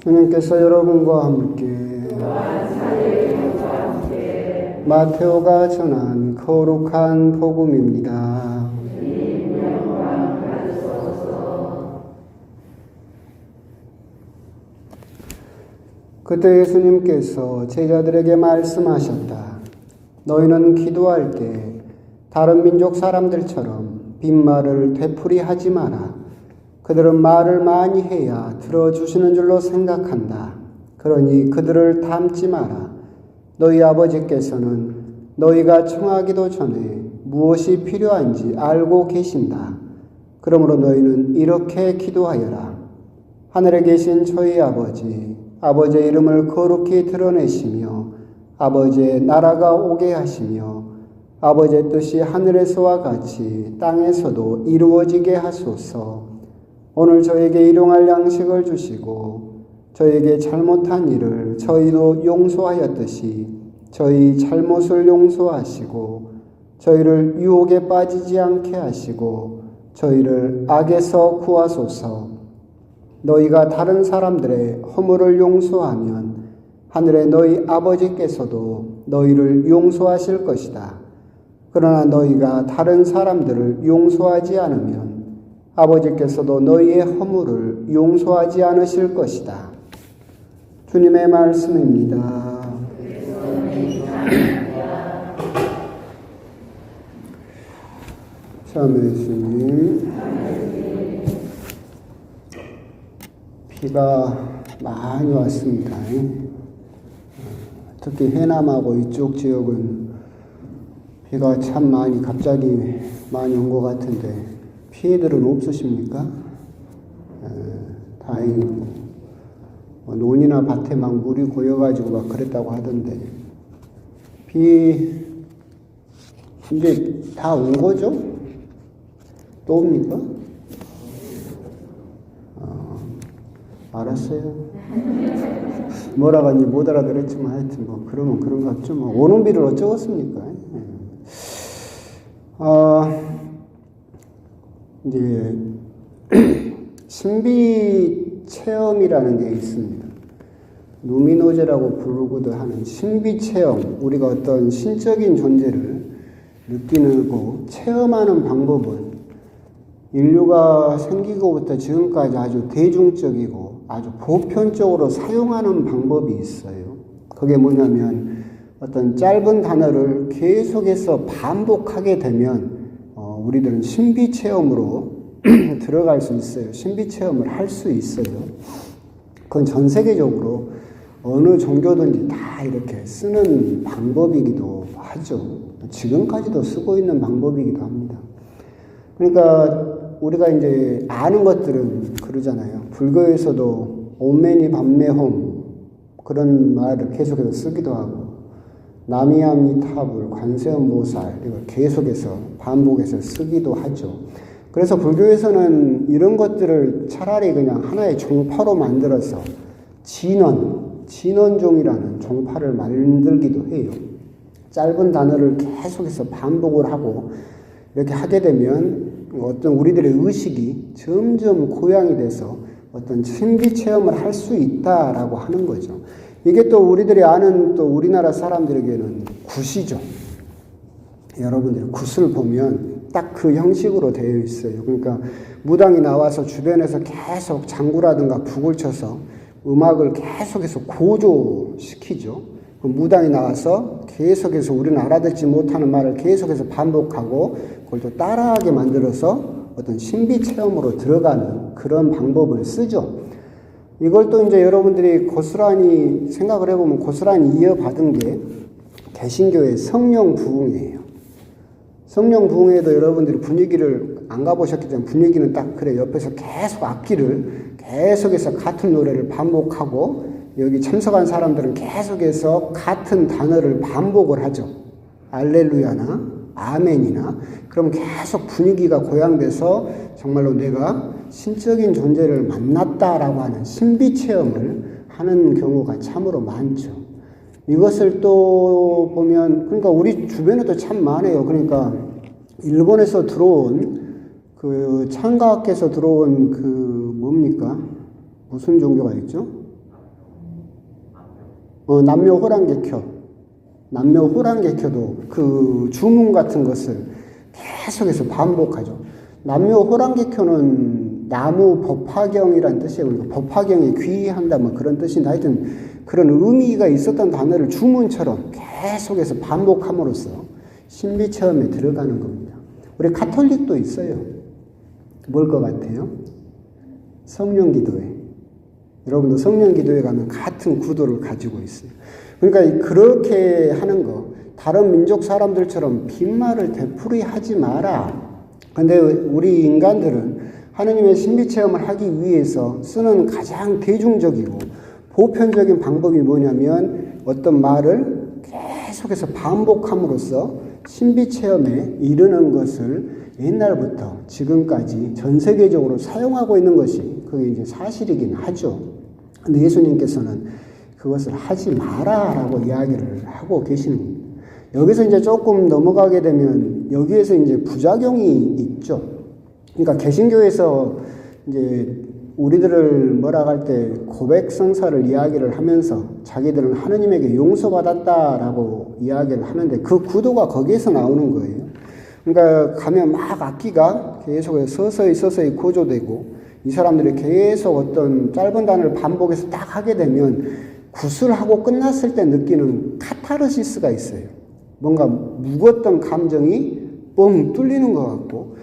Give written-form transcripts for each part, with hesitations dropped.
주님께서 여러분과 함께 마테오가 전한 거룩한 복음입니다. 그때 예수님께서 제자들에게 말씀하셨다. 너희는 기도할 때 다른 민족 사람들처럼 빈말을 되풀이하지 마라. 그들은 말을 많이 해야 들어주시는 줄로 생각한다. 그러니 그들을 닮지 마라. 너희 아버지께서는 너희가 청하기도 전에 무엇이 필요한지 알고 계신다. 그러므로 너희는 이렇게 기도하여라. 하늘에 계신 저희 아버지, 아버지의 이름을 거룩히 드러내시며 아버지의 나라가 오게 하시며 아버지의 뜻이 하늘에서와 같이 땅에서도 이루어지게 하소서. 오늘 저에게 일용할 양식을 주시고 저에게 잘못한 일을 저희도 용서하였듯이 저희 잘못을 용서하시고 저희를 유혹에 빠지지 않게 하시고 저희를 악에서 구하소서. 너희가 다른 사람들의 허물을 용서하면 하늘의 너희 아버지께서도 너희를 용서하실 것이다. 그러나 너희가 다른 사람들을 용서하지 않으면 아버지께서도 너희의 허물을 용서하지 않으실 것이다. 주님의 말씀입니다. 참 예수님, 비가 많이 왔습니다. 특히 해남하고 이쪽 지역은 비가 참 많이 갑자기 많이 온 것 같은데 피해들은 없으십니까? 다행이고 논이나 밭에 막 물이 고여가지고 막 그랬다고 하던데 비 이제 다 온 거죠? 또 옵니까? 알았어요. 뭐라고 하는지 못 알아들었지만 하여튼 뭐 그러면 그런 것 같죠. 뭐 오는 비를 어쩌겠습니까? 이제 신비 체험이라는 게 있습니다. 누미노제라고 부르고도 하는 신비 체험, 우리가 어떤 신적인 존재를 느끼고 체험하는 방법은 인류가 생기고부터 지금까지 아주 대중적이고 아주 보편적으로 사용하는 방법이 있어요. 그게 뭐냐면 어떤 짧은 단어를 계속해서 반복하게 되면 우리들은 신비 체험으로 들어갈 수 있어요. 신비 체험을 할 수 있어요. 그건 전 세계적으로 어느 종교든지 다 이렇게 쓰는 방법이기도 하죠. 지금까지도 쓰고 있는 방법이기도 합니다. 그러니까 우리가 이제 아는 것들은 그러잖아요. 불교에서도 옴매니 밤매홈 그런 말을 계속해서 쓰기도 하고 나미아미타불, 관세음보살 이걸 계속해서 반복해서 쓰기도 하죠. 그래서 불교에서는 이런 것들을 차라리 그냥 하나의 종파로 만들어서 진원종이라는 종파를 만들기도 해요. 짧은 단어를 계속해서 반복을 하고 이렇게 하게 되면 어떤 우리들의 의식이 점점 고양이 돼서 어떤 신비 체험을 할 수 있다라고 하는 거죠. 이게 또 우리들이 아는 또 우리나라 사람들에게는 굿이죠. 여러분들이 굿을 보면 딱 그 형식으로 되어 있어요. 그러니까 무당이 나와서 주변에서 계속 장구라든가 북을 쳐서 음악을 계속해서 고조시키죠. 무당이 나와서 계속해서 우리는 알아듣지 못하는 말을 계속해서 반복하고 그걸 또 따라하게 만들어서 어떤 신비 체험으로 들어가는 그런 방법을 쓰죠. 이걸 또 이제 여러분들이 고스란히 생각을 해보면 고스란히 이어받은 게 개신교의 성령 부흥이에요. 성령 부흥회도 여러분들이 분위기를 안 가보셨기 때문에 분위기는 딱 그래. 옆에서 계속 악기를 계속해서 같은 노래를 반복하고 여기 참석한 사람들은 계속해서 같은 단어를 반복을 하죠. 알렐루야나 아멘이나. 그럼 계속 분위기가 고양돼서 정말로 내가 신적인 존재를 만났다라고 하는 신비 체험을 하는 경우가 참으로 많죠. 이것을 또 보면, 그러니까 우리 주변에도 참 많아요. 그러니까 일본에서 들어온 그 창가학에서 들어온 그 뭡니까? 무슨 종교가 있죠? 남묘호랑개켜도 그 주문 같은 것을 계속해서 반복하죠. 남묘호랑개켜는 나무 법화경이란 뜻이에요. 그러니까 법화경이 귀한다 뭐 그런 뜻인데 하여튼 그런 의미가 있었던 단어를 주문처럼 계속해서 반복함으로써 신비 체험에 들어가는 겁니다. 우리 가톨릭도 있어요. 뭘 것 같아요? 성령기도회. 여러분도 성령기도회 가면 같은 구도를 가지고 있어요. 그러니까 그렇게 하는 거, 다른 민족 사람들처럼 빈말을 되풀이하지 마라. 근데 우리 인간들은 하느님의 신비 체험을 하기 위해서 쓰는 가장 대중적이고 보편적인 방법이 뭐냐면 어떤 말을 계속해서 반복함으로써 신비 체험에 이르는 것을 옛날부터 지금까지 전 세계적으로 사용하고 있는 것이 그게 이제 사실이긴 하죠. 근데 예수님께서는 그것을 하지 마라라고 이야기를 하고 계시는 겁니다. 여기서 이제 조금 넘어가게 되면 여기에서 이제 부작용이 있죠. 그러니까 개신교에서 이제 우리들을 뭐라 할 때 고백 성사를 이야기를 하면서 자기들은 하느님에게 용서받았다라고 이야기를 하는데 그 구도가 거기에서 나오는 거예요. 그러니까 가면 막 악기가 계속해서 서서히 고조되고 이 사람들이 계속 어떤 짧은 단어를 반복해서 딱 하게 되면 구술하고 끝났을 때 느끼는 카타르시스가 있어요. 뭔가 묵었던 감정이 뻥 뚫리는 것 같고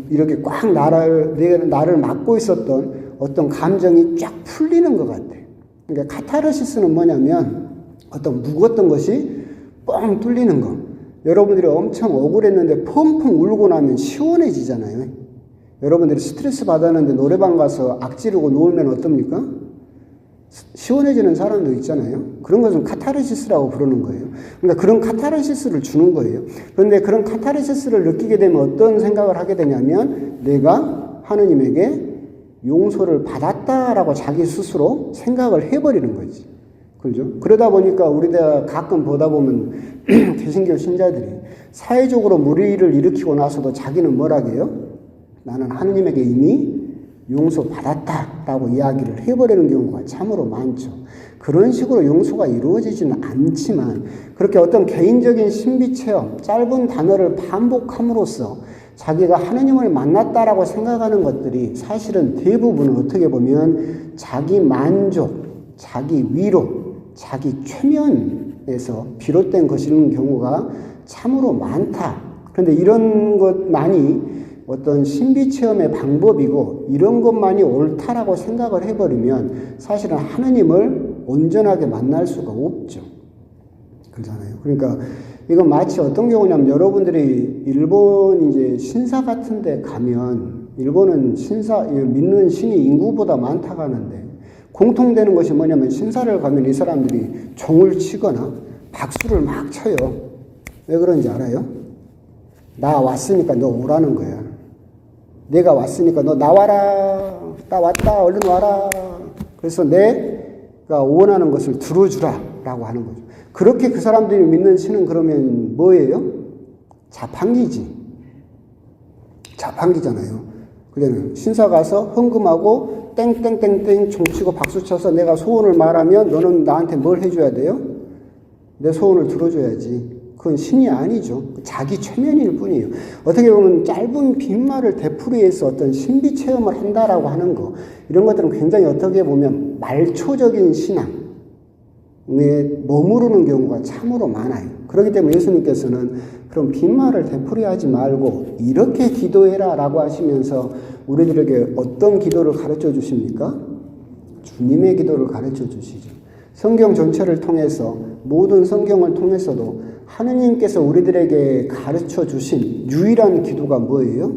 이렇게 꽉 나를 막고 있었던 어떤 감정이 쫙 풀리는 것 같아요. 그러니까 카타르시스는 뭐냐면 어떤 묵었던 것이 뻥 뚫리는 거. 여러분들이 엄청 억울했는데 펑펑 울고 나면 시원해지잖아요. 여러분들이 스트레스 받았는데 노래방 가서 악지르고 놀면 어떻습니까? 시원해지는 사람도 있잖아요. 그런 것은 카타르시스라고 부르는 거예요. 그러니까 그런 카타르시스를 주는 거예요. 그런데 그런 카타르시스를 느끼게 되면 어떤 생각을 하게 되냐면 내가 하느님에게 용서를 받았다라고 자기 스스로 생각을 해버리는 거지. 그죠? 그러다 보니까 우리가 가끔 보다 보면 개신교 신자들이 사회적으로 무리를 일으키고 나서도 자기는 뭐라고 해요? 나는 하느님에게 이미 용서받았다라고 이야기를 해버리는 경우가 참으로 많죠. 그런 식으로 용서가 이루어지지는 않지만 그렇게 어떤 개인적인 신비체험, 짧은 단어를 반복함으로써 자기가 하느님을 만났다라고 생각하는 것들이 사실은 대부분은 어떻게 보면 자기 만족, 자기 위로, 자기 최면에서 비롯된 것인 경우가 참으로 많다. 그런데 이런 것만이 어떤 신비체험의 방법이고 이런 것만이 옳다라고 생각을 해버리면 사실은 하느님을 온전하게 만날 수가 없죠. 그렇잖아요. 그러니까 이건 마치 어떤 경우냐면 여러분들이 일본 이제 신사 같은 데 가면 일본은 신사, 믿는 신이 인구보다 많다고 하는데 공통되는 것이 뭐냐면 신사를 가면 이 사람들이 종을 치거나 박수를 막 쳐요. 왜 그런지 알아요? 나 왔으니까 너 오라는 거야. 내가 왔으니까 너 나와라. 나 왔다. 얼른 와라. 그래서 내가 원하는 것을 들어주라. 라고 하는 거죠. 그렇게 그 사람들이 믿는 신은 그러면 뭐예요? 자판기지. 자판기잖아요. 그러면 신사 가서 헌금하고 땡땡땡땡 종치고 박수 쳐서 내가 소원을 말하면 너는 나한테 뭘 해줘야 돼요? 내 소원을 들어줘야지. 그건 신이 아니죠. 자기 최면일 뿐이에요. 어떻게 보면 짧은 빈말을 되풀이해서 어떤 신비 체험을 한다라고 하는 거, 이런 것들은 굉장히 어떻게 보면 말초적인 신앙에 머무르는 경우가 참으로 많아요. 그렇기 때문에 예수님께서는 그런 빈말을 되풀이하지 말고 이렇게 기도해라 라고 하시면서 우리들에게 어떤 기도를 가르쳐 주십니까? 주님의 기도를 가르쳐 주시죠. 성경 전체를 통해서, 모든 성경을 통해서도 하느님께서 우리들에게 가르쳐 주신 유일한 기도가 뭐예요?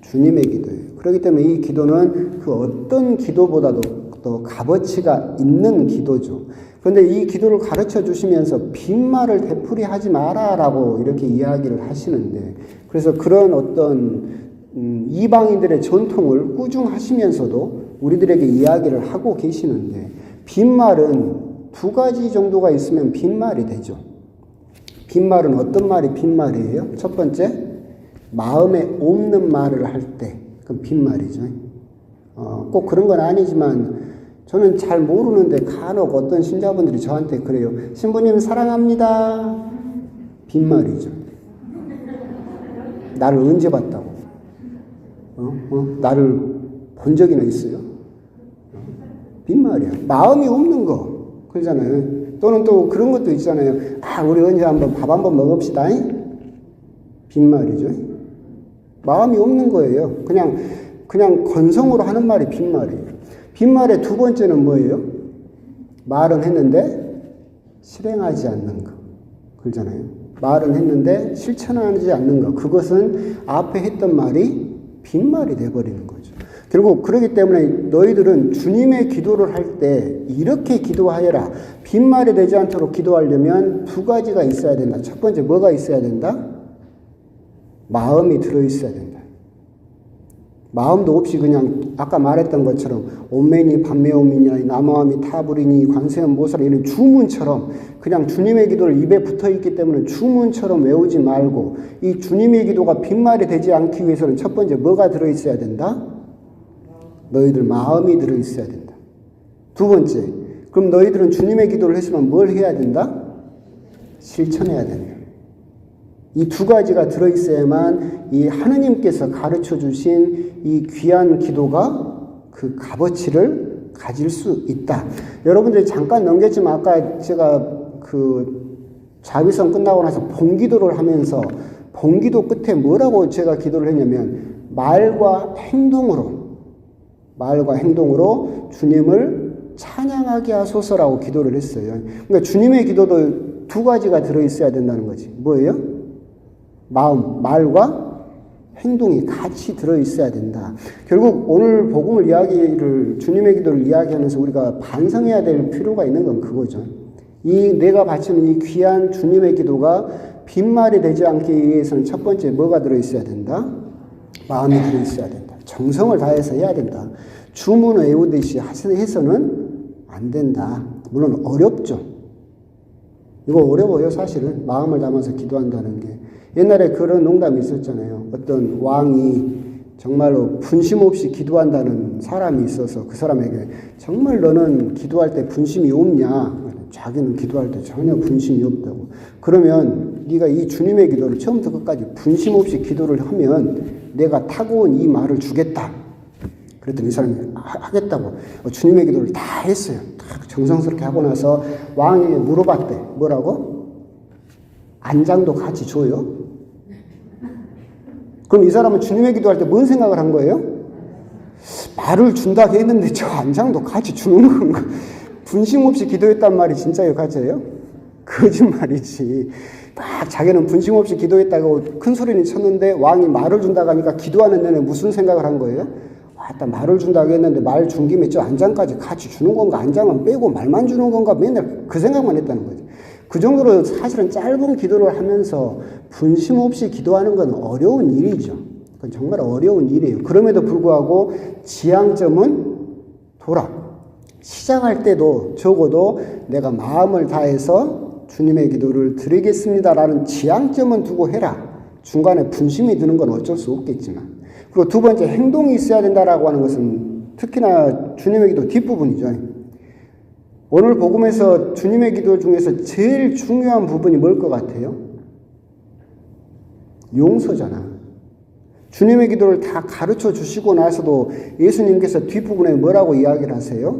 주님의 기도예요. 그렇기 때문에 이 기도는 그 어떤 기도보다도 더 값어치가 있는 기도죠. 그런데 이 기도를 가르쳐 주시면서 빈말을 되풀이하지 마라라고 이렇게 이야기를 하시는데, 그래서 그런 어떤 이방인들의 전통을 꾸중하시면서도 우리들에게 이야기를 하고 계시는데, 빈말은 두 가지 정도가 있으면 빈말이 되죠. 빈말은 어떤 말이 빈말이에요? 첫 번째, 마음에 없는 말을 할 때, 그건 빈말이죠. 꼭 그런 건 아니지만 저는 잘 모르는데 간혹 어떤 신자분들이 저한테 그래요. 신부님 사랑합니다. 빈말이죠. 나를 언제 봤다고? 나를 본 적이나 있어요? 빈말이야. 마음이 없는 거. 그러잖아요. 또는 또 그런 것도 있잖아요. 우리 언제 한번 밥 한번 먹읍시다. 빈말이죠. 마음이 없는 거예요. 그냥 건성으로 하는 말이 빈말이에요. 빈말의 두 번째는 뭐예요? 말은 했는데 실행하지 않는 거. 그러잖아요. 말은 했는데 실천하지 않는 거. 그것은 앞에 했던 말이 빈말이 돼버리는 거죠. 결국 그렇기 때문에 너희들은 주님의 기도를 할 때 이렇게 기도하여라. 빈말이 되지 않도록 기도하려면 두 가지가 있어야 된다. 첫 번째 뭐가 있어야 된다? 마음이 들어있어야 된다. 마음도 없이 그냥 아까 말했던 것처럼 온메니 반메오미니 나마와미 타브리니 관세음 모사라 이런 주문처럼 그냥 주님의 기도를 입에 붙어있기 때문에 주문처럼 외우지 말고 이 주님의 기도가 빈말이 되지 않기 위해서는 첫 번째 뭐가 들어있어야 된다? 너희들 마음이 들어있어야 된다. 두 번째, 그럼 너희들은 주님의 기도를 했으면 뭘 해야 된다? 실천해야 된다. 이 두 가지가 들어있어야만 이 하느님께서 가르쳐 주신 이 귀한 기도가 그 값어치를 가질 수 있다. 여러분들이 잠깐 넘겼지만 아까 제가 그 자비성 끝나고 나서 본기도를 하면서 본기도 끝에 뭐라고 제가 기도를 했냐면 말과 행동으로 주님을 찬양하게 하소서라고 기도를 했어요. 그러니까 주님의 기도도 두 가지가 들어있어야 된다는 거지. 뭐예요? 마음, 말과 행동이 같이 들어있어야 된다. 결국 오늘 복음을 주님의 기도를 이야기하면서 우리가 반성해야 될 필요가 있는 건 그거죠. 내가 바치는 이 귀한 주님의 기도가 빈말이 되지 않기 위해서는 첫 번째 뭐가 들어있어야 된다? 마음이 들어있어야 된다. 정성을 다해서 해야 된다. 주문 외우듯이 해서는 안 된다. 물론 어렵죠. 이거 어려워요, 사실은. 마음을 담아서 기도한다는 게. 옛날에 그런 농담이 있었잖아요. 어떤 왕이 정말로 분심 없이 기도한다는 사람이 있어서 그 사람에게 정말 너는 기도할 때 분심이 없냐? 자기는 기도할 때 전혀 분심이 없다고. 그러면 네가 이 주님의 기도를 처음부터 끝까지 분심 없이 기도를 하면 내가 타고 온 이 말을 주겠다. 그랬더니 이 사람이 하겠다고 주님의 기도를 다 했어요. 다 정성스럽게 하고 나서 왕에게 물어봤대. 뭐라고? 안장도 같이 줘요? 그럼 이 사람은 주님의 기도할 때 뭔 생각을 한 거예요? 말을 준다고 했는데 저 안장도 같이 주는 건가? 분심 없이 기도했단 말이 진짜예요, 가짜예요? 거짓말이지. 막 자기는 분심 없이 기도했다고 큰 소리는 쳤는데 왕이 말을 준다고 하니까 기도하는 내내 무슨 생각을 한 거예요? 일단 말을 준다고 했는데 말 준 김에 저 안장까지 같이 주는 건가? 안장은 빼고 말만 주는 건가? 맨날 그 생각만 했다는 거지. 그 정도로 사실은 짧은 기도를 하면서 분심 없이 기도하는 건 어려운 일이죠. 그건 정말 어려운 일이에요. 그럼에도 불구하고 지향점은 시작할 때도 적어도 내가 마음을 다해서 주님의 기도를 드리겠습니다라는 지향점은 두고 해라. 중간에 분심이 드는 건 어쩔 수 없겠지만. 그리고 두 번째, 행동이 있어야 된다라고 하는 것은 특히나 주님의 기도 뒷부분이죠. 오늘 복음에서 주님의 기도 중에서 제일 중요한 부분이 뭘 것 같아요? 용서잖아. 주님의 기도를 다 가르쳐 주시고 나서도 예수님께서 뒷부분에 뭐라고 이야기를 하세요?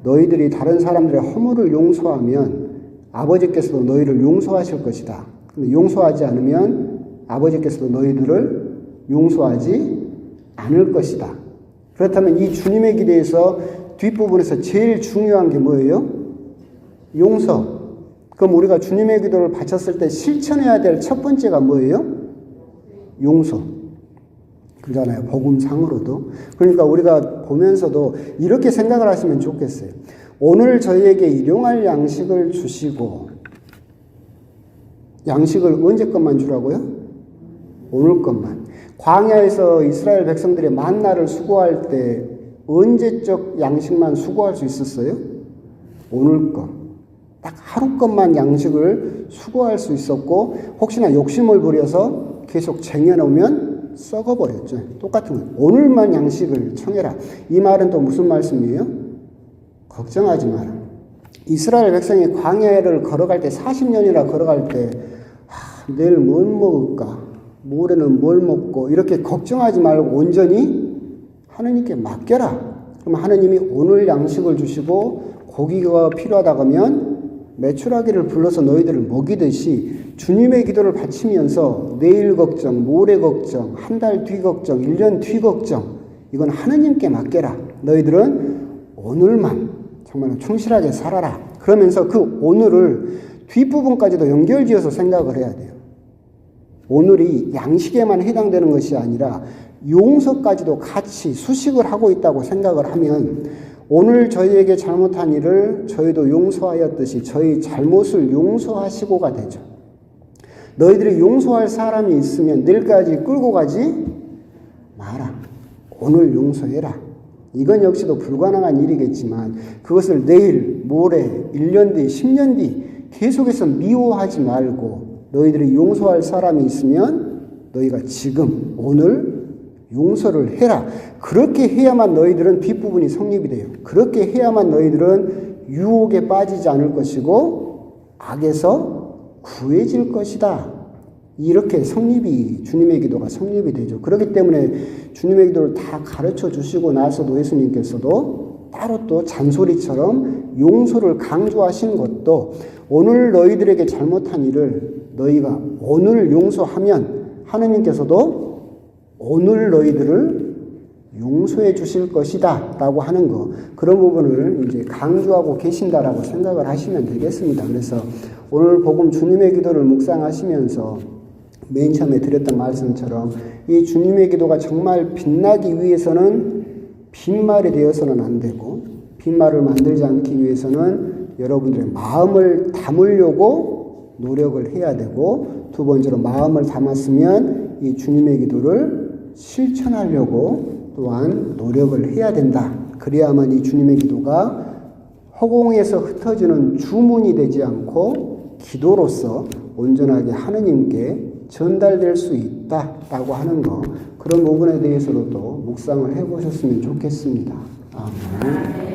너희들이 다른 사람들의 허물을 용서하면 아버지께서도 너희를 용서하실 것이다. 근데 용서하지 않으면 아버지께서도 너희들을 용서하지 않을 것이다. 그렇다면 이 주님의 기도에서 뒷부분에서 제일 중요한 게 뭐예요? 용서. 그럼 우리가 주님의 기도를 바쳤을 때 실천해야 될 첫 번째가 뭐예요? 용서. 그러잖아요. 복음상으로도. 그러니까 우리가 보면서도 이렇게 생각을 하시면 좋겠어요. 오늘 저희에게 일용할 양식을 주시고, 양식을 언제 것만 주라고요? 오늘 것만. 광야에서 이스라엘 백성들이 만나를 수고할 때 언제적 양식만 수고할 수 있었어요? 오늘 것. 딱 하루 것만 양식을 수고할 수 있었고, 혹시나 욕심을 부려서 계속 쟁여놓으면 썩어버렸죠. 똑같은 거예요. 오늘만 양식을 청해라. 이 말은 또 무슨 말씀이에요? 걱정하지 마라. 이스라엘 백성이 광야를 걸어갈 때 40년이나 걸어갈 때 내일 뭘 먹을까? 모레는 뭘 먹고 이렇게 걱정하지 말고 온전히 하느님께 맡겨라. 그럼 하느님이 오늘 양식을 주시고 고기가 필요하다고 하면 메추라기를 불러서 너희들을 먹이듯이 주님의 기도를 바치면서 내일 걱정, 모레 걱정, 한 달 뒤 걱정, 1년 뒤 걱정 이건 하느님께 맡겨라. 너희들은 오늘만 정말 충실하게 살아라. 그러면서 그 오늘을 뒷부분까지도 연결지어서 생각을 해야 돼요. 오늘이 양식에만 해당되는 것이 아니라 용서까지도 같이 수식을 하고 있다고 생각을 하면 오늘 저희에게 잘못한 일을 저희도 용서하였듯이 저희 잘못을 용서하시고가 되죠. 너희들이 용서할 사람이 있으면 내일까지 끌고 가지 마라. 오늘 용서해라. 이건 역시도 불가능한 일이겠지만 그것을 내일, 모레, 1년 뒤, 10년 뒤 계속해서 미워하지 말고 너희들이 용서할 사람이 있으면 너희가 지금, 오늘 용서를 해라. 그렇게 해야만 너희들은 뒷부분이 성립이 돼요. 그렇게 해야만 너희들은 유혹에 빠지지 않을 것이고 악에서 구해질 것이다. 이렇게 성립이 주님의 기도가 성립이 되죠. 그렇기 때문에 주님의 기도를 다 가르쳐 주시고 나서도 예수님께서도 따로 또 잔소리처럼 용서를 강조하신 것도 오늘 너희들에게 잘못한 일을 너희가 오늘 용서하면 하느님께서도 오늘 너희들을 용서해 주실 것이다 라고 하는 거, 그런 부분을 이제 강조하고 계신다라고 생각을 하시면 되겠습니다. 그래서 오늘 복음 주님의 기도를 묵상하시면서 맨 처음에 드렸던 말씀처럼 이 주님의 기도가 정말 빛나기 위해서는 빈말이 되어서는 안 되고 빈말을 만들지 않기 위해서는 여러분들의 마음을 담으려고 노력을 해야 되고, 두 번째로 마음을 담았으면 이 주님의 기도를 실천하려고 또한 노력을 해야 된다. 그래야만 이 주님의 기도가 허공에서 흩어지는 주문이 되지 않고 기도로서 온전하게 하느님께 전달될 수 있다라고 하는 거, 그런 부분에 대해서도 또 묵상을 해보셨으면 좋겠습니다. 아멘.